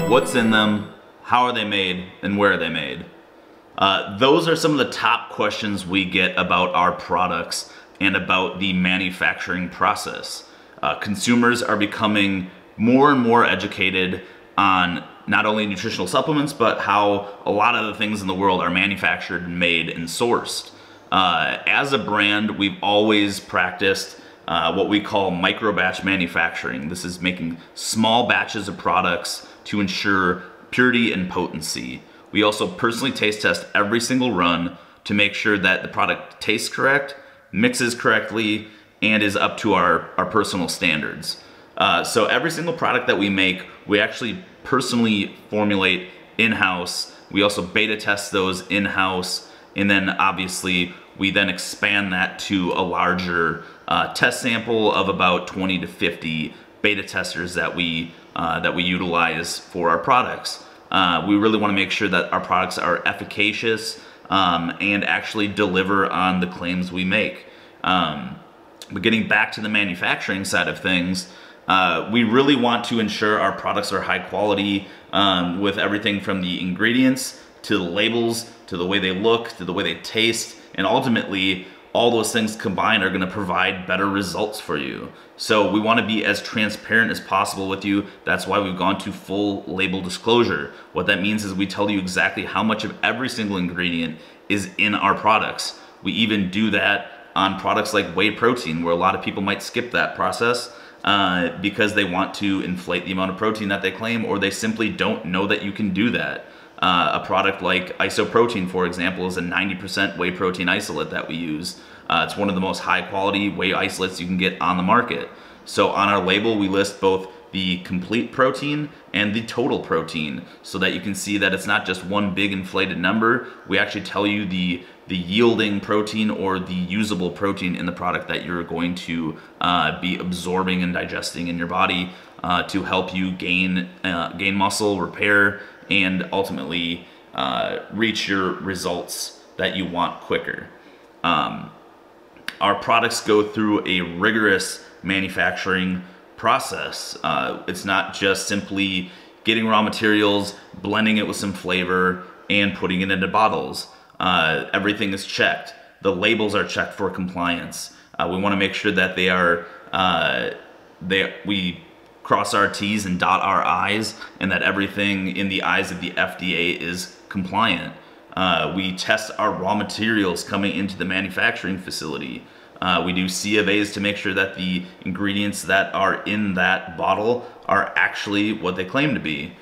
what's in them, how are they made, and where are they made. Those are some of the top questions we get about our products and about the manufacturing process. Consumers are becoming more and more educated on not only nutritional supplements, but how a lot of the things in the world are manufactured and made and sourced. As a brand, we've always practiced what we call micro batch manufacturing. This is making small batches of products to ensure purity and potency. We also personally taste test every single run to make sure that the product tastes correct, mixes correctly, and is up to our personal standards. So every single product that we make, we actually personally formulate in-house. We also beta test those in-house, and then obviously we then expand that to a larger test sample of about 20 to 50 beta testers that we utilize for our products. We really want to make sure that our products are efficacious and actually deliver on the claims we make. But getting back to the manufacturing side of things, we really want to ensure our products are high quality with everything from the ingredients to the labels, to the way they look, to the way they taste, and ultimately all those things combined are going to provide better results for you. So we want to be as transparent as possible with you. That's why we've gone to full label disclosure. What that means is we tell you exactly how much of every single ingredient is in our products. We even do that on products like whey protein, where a lot of people might skip that process because they want to inflate the amount of protein that they claim, or they simply don't know that you can do that. A product like isoprotein, for example, is a 90% whey protein isolate that we use. It's one of the most high quality whey isolates you can get on the market. So on our label, we list both the complete protein and the total protein so that you can see that it's not just one big inflated number. We actually tell you the yielding protein or the usable protein in the product that you're going to be absorbing and digesting in your body to help you gain muscle, repair, and ultimately reach your results that you want quicker. Our products go through a rigorous manufacturing process. It's not just simply getting raw materials, blending it with some flavor, and putting it into bottles. Everything is checked. The labels are checked for compliance. We want to make sure that they are, we cross our T's and dot our I's, and that everything in the eyes of the FDA is compliant. We test our raw materials coming into the manufacturing facility. We do C of A's to make sure that the ingredients that are in that bottle are actually what they claim to be.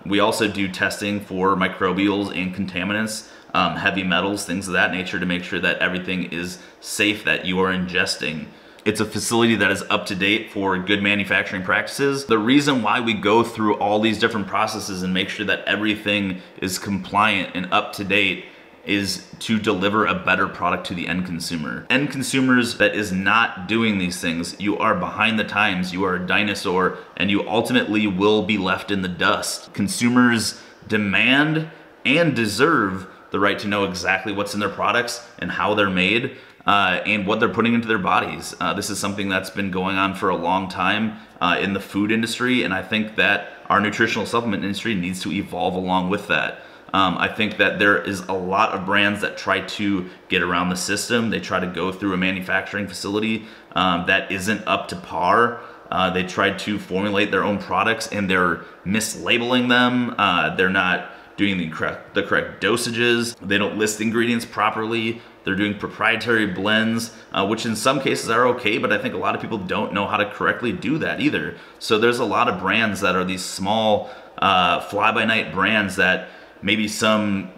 We also do testing for microbials and contaminants, heavy metals, things of that nature, to make sure that everything is safe that you are ingesting. It's a facility that is up to date for good manufacturing practices. The reason why we go through all these different processes and make sure that everything is compliant and up to date is to deliver a better product to the end consumer. End consumers that is not doing these things, you are behind the times, you are a dinosaur, and you ultimately will be left in the dust. Consumers demand and deserve the right to know exactly what's in their products and how they're made, and what they're putting into their bodies. This is something that's been going on for a long time in the food industry, and I think that our nutritional supplement industry needs to evolve along with that. I think that there is a lot of brands that try to get around the system. They try to go through a manufacturing facility that isn't up to par. They try to formulate their own products and they're mislabeling them. They're not doing the correct dosages. They don't list ingredients properly. They're doing proprietary blends, which in some cases are okay, but I think a lot of people don't know how to correctly do that either. So there's a lot of brands that are these small fly-by-night brands that maybe some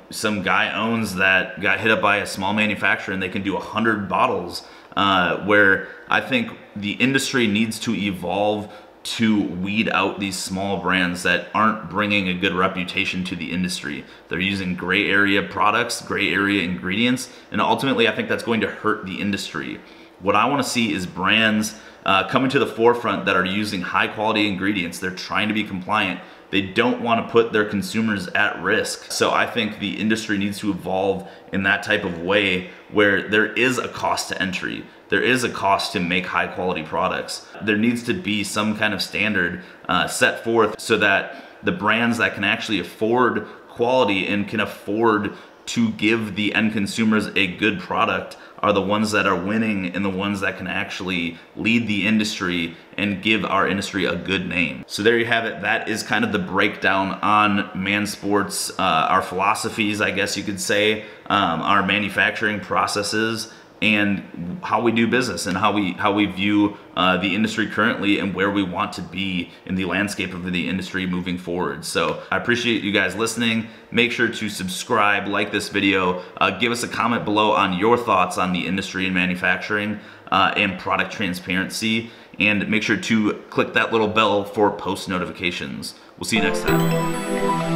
guy owns that got hit up by a small manufacturer and they can do 100 bottles, where I think the industry needs to evolve to weed out these small brands that aren't bringing a good reputation to the industry. They're using gray area products, gray area ingredients, and ultimately I think that's going to hurt the industry. What I want to see is brands coming to the forefront that are using high quality ingredients. They're trying to be compliant. They don't want to put their consumers at risk. So I think the industry needs to evolve in that type of way where there is a cost to entry. There is a cost to make high quality products. There needs to be some kind of standard set forth so that the brands that can actually afford quality and can afford to give the end consumers a good product are the ones that are winning and the ones that can actually lead the industry and give our industry a good name. So there you have it. That is kind of the breakdown on mansports, our philosophies, I guess you could say, our manufacturing processes, and how we do business and how we view the industry currently and where we want to be in the landscape of the industry moving forward. So I appreciate you guys listening. Make sure to subscribe, like this video, give us a comment below on your thoughts on the industry and manufacturing and product transparency, and make sure to click that little bell for post notifications. We'll see you next time.